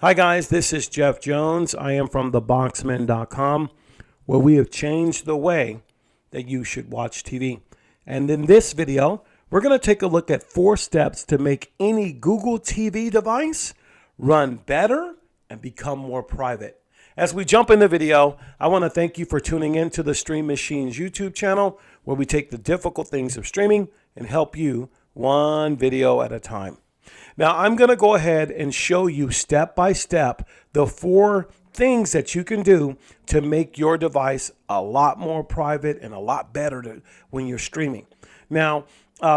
Hi guys, this is Jeff Jones. I am from theboxmen.com, where we have changed the way that you should watch TV. And in this video, we're going to take a look at 4 steps to make any Google TV device run better and become more private. As we jump in the video, I want to thank you for tuning in to the Stream Machines YouTube channel, where we take the difficult things of streaming and help you one video at a time. Now, I'm going to go ahead and show you step by step the 4 things that you can do to make your device a lot more private and a lot better when you're streaming. Now,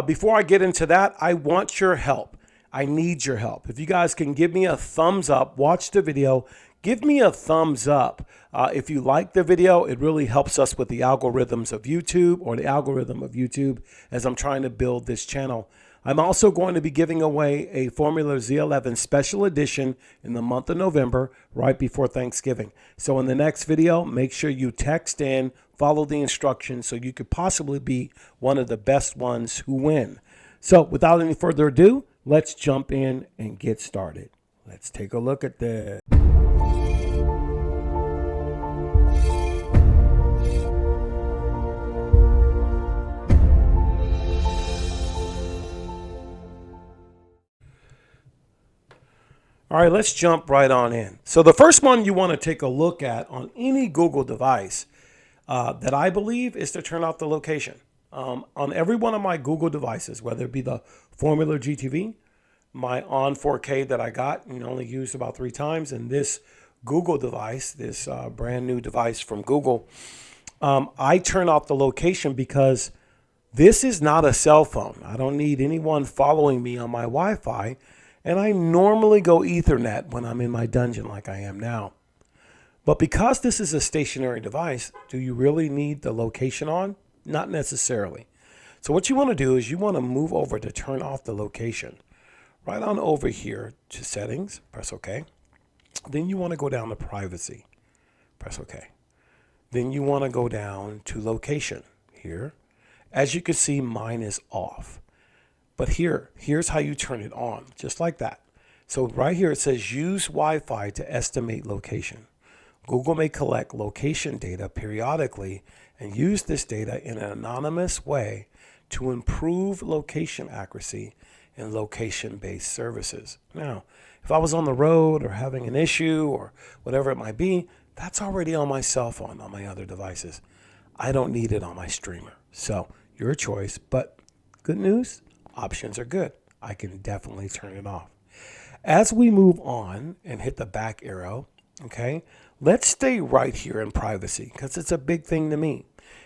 before I get into that, I want your help. I need your help. If you guys can give me a thumbs up, watch the video, give me a thumbs up. If you like the video, it really helps us with the algorithms of YouTube, or the algorithm of YouTube, as I'm trying to build this channel. I'm also going to be giving away a Formula Z11 special edition in the month of November, right before Thanksgiving. So in the next video, make sure you text in, follow the instructions, so you could possibly be one of the best ones who win. So without any further ado, let's jump in and get started. Let's take a look at this. All right, let's jump right on in. So the first one you want to take a look at on any Google device that I believe is to turn off the location. On every one of my Google devices, whether it be the Formula GTV, my On 4K that I got and only used about 3 times, and this Google device, this brand new device from Google, I turn off the location because this is not a cell phone. I don't need anyone following me on my Wi-Fi. And I normally go Ethernet when I'm in my dungeon like I am now. But because this is a stationary device, do you really need the location on? Not necessarily. So what you want to do is you want to move over to turn off the location. Right on over here to settings, press OK. Then you want to go down to privacy, press OK. Then you want to go down to location here. As you can see, mine is off. But here's how you turn it on, just like that. So right here it says use Wi-Fi to estimate location. Google may collect location data periodically and use this data in an anonymous way to improve location accuracy in location-based services. Now, if I was on the road or having an issue or whatever it might be, that's already on my cell phone, on my other devices. I don't need it on my streamer. So your choice, but good news. Options are good. I can definitely turn it off. As we move on and hit the back arrow, okay, let's stay right here in privacy because it's a big thing to me.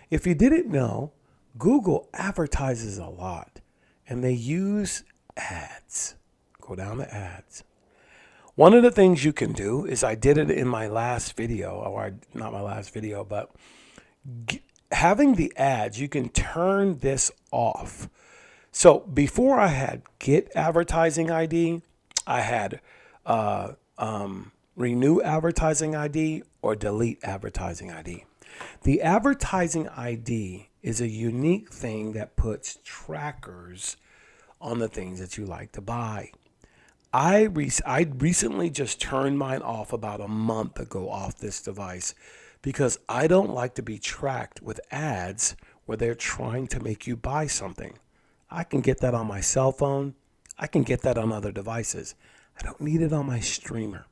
If you didn't know, Google advertises a lot and they use ads. Go down to ads. One of the things you can do is, I did it in my last video, or not my last video, but having the ads, you can turn this off. So before I had get advertising ID, I had renew advertising ID or delete advertising ID. The advertising ID is a unique thing that puts trackers on the things that you like to buy. I recently just turned mine off about a month ago off this device because I don't like to be tracked with ads where they're trying to make you buy something. I can get that on my cell phone. I can get that on other devices. I don't need it on my streamer.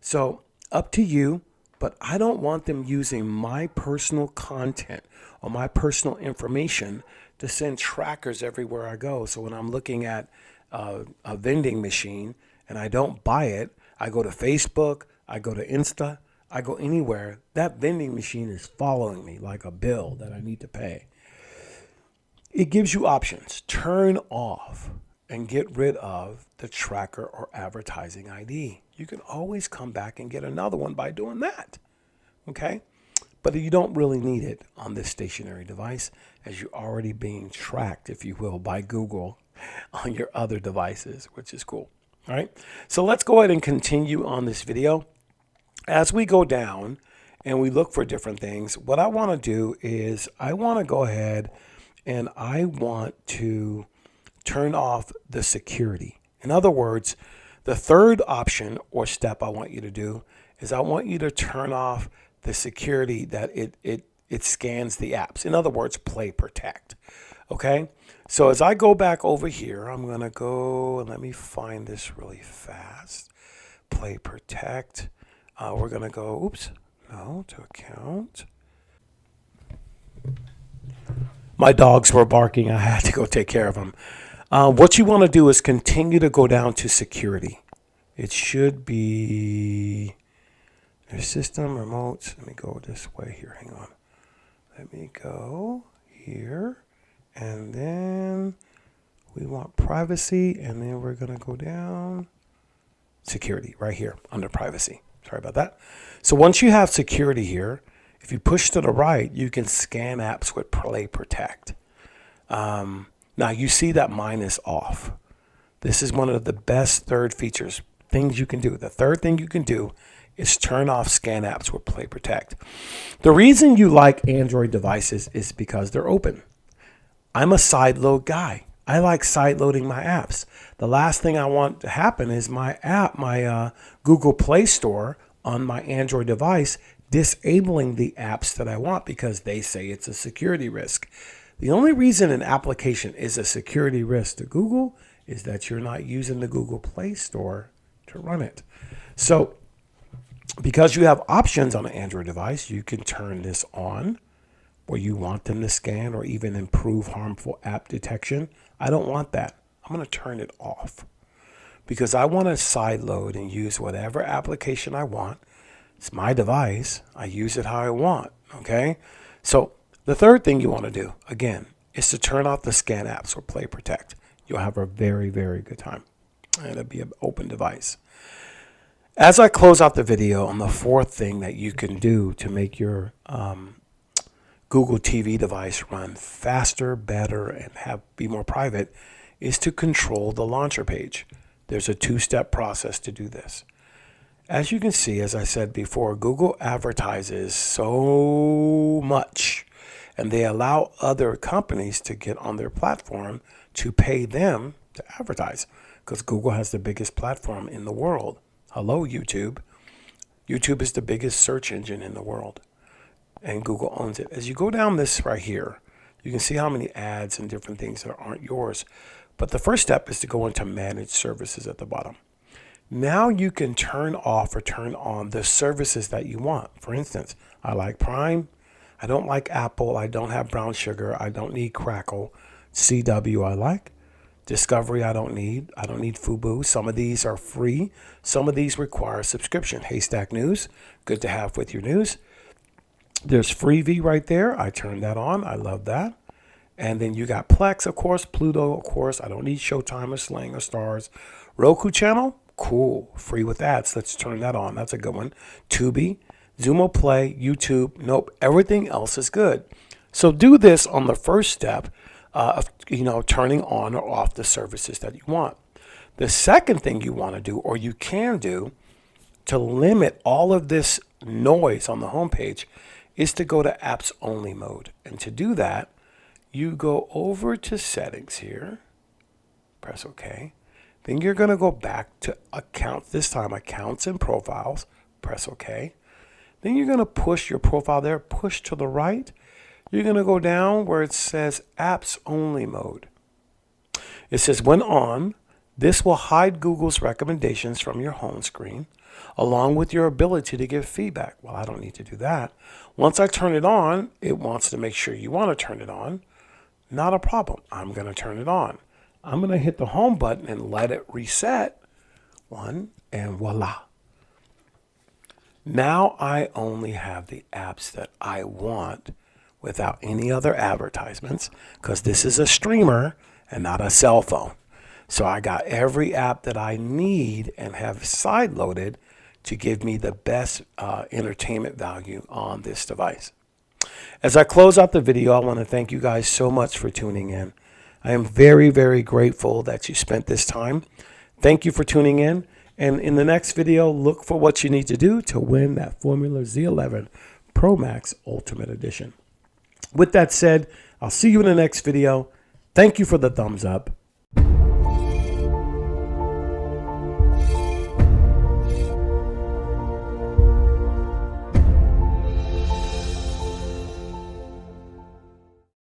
So up to you, but I don't want them using my personal content or my personal information to send trackers everywhere I go. So when I'm looking at a vending machine and I don't buy it, I go to Facebook, I go to Insta, I go anywhere, that vending machine is following me like a bill that I need to pay. It gives you options. Turn off and get rid of the tracker or advertising ID. You can always come back and get another one by doing that. Okay? But you don't really need it on this stationary device, as you're already being tracked, if you will, by Google on your other devices, which is cool. All right? So let's go ahead and continue on this video. As we go down and we look for different things, what I want to do is I want to go ahead and I want to turn off the security. In other words, The third option or step I want you to do is I want you to turn off the security that it scans the apps. In other words, Play Protect. Okay? So as I go back over here, I'm going to go and let me find this really fast. Play Protect. We're going to go, to account. My dogs were barking. I had to go take care of them. What you want to do is continue to go down to security. It should be their system remotes. Let me go this way here. Hang on. Let me go here. And then we want privacy. And then we're going to go down security right here under privacy. Sorry about that. So once you have security here, if you push to the right, you can scan apps with Play Protect. Now you see that mine is off. This is one of the best third things you can do. The third thing you can do is turn off scan apps with Play Protect. The reason you like Android devices is because they're open. I'm a sideload guy. I like sideloading my apps. The last thing I want to happen is my Google Play Store on my Android device disabling the apps that I want because they say it's a security risk. The only reason an application is a security risk to Google is that you're not using the Google Play Store to run it. So because you have options on an Android device, you can turn this on where you want them to scan or even improve harmful app detection. I don't want that. I'm going to turn it off because I want to sideload and use whatever application I want. It's my device. I use it how I want. Okay. So the third thing you want to do, again, is to turn off the scan apps or Play Protect. You'll have a very, very good time. And it'll be an open device. As I close out the video on the fourth thing that you can do to make your Google TV device run faster, better, and be more private is to control the launcher page. There's a two-step process to do this. As you can see, as I said before, Google advertises so much, and they allow other companies to get on their platform to pay them to advertise because Google has the biggest platform in the world. Hello, YouTube. YouTube is the biggest search engine in the world, and Google owns it. As you go down this right here, you can see how many ads and different things that aren't yours. But the first step is to go into Manage Services at the bottom. Now you can turn off or turn on the services that you want. For instance, I like Prime. I don't like Apple. I don't have brown sugar. I don't need Crackle. CW I like. Discovery I don't need. I don't need Fubo. Some of these are free. Some of these require subscription. Haystack News, good to have with your news. There's Freevee right there. I turned that on. I love that. And then you got Plex, of course. Pluto, of course. I don't need Showtime or Sling or Stars. Roku channel, cool. Free with ads. Let's turn that on. That's a good one. Tubi, Xumo Play, YouTube. Nope. Everything else is good. So do this on the first step of turning on or off the services that you want. The second thing you want to do, or you can do, to limit all of this noise on the homepage is to go to apps only mode. And to do that, you go over to settings here, press OK. Then you're going to go back to accounts, this time accounts and profiles, press OK. Then you're going to push your profile there, push to the right. You're going to go down where it says apps only mode. It says when on, this will hide Google's recommendations from your home screen, along with your ability to give feedback. Well, I don't need to do that. Once I turn it on, it wants to make sure you want to turn it on. Not a problem. I'm going to turn it on. I'm going to hit the home button and let it reset. One, and voila. Now I only have the apps that I want without any other advertisements because this is a streamer and not a cell phone. So I got every app that I need and have sideloaded to give me the best entertainment value on this device. As I close out the video, I want to thank you guys so much for tuning in. I am very, very grateful that you spent this time. Thank you for tuning in. And in the next video, look for what you need to do to win that Formula Z11 Pro Max Ultimate Edition. With that said, I'll see you in the next video. Thank you for the thumbs up.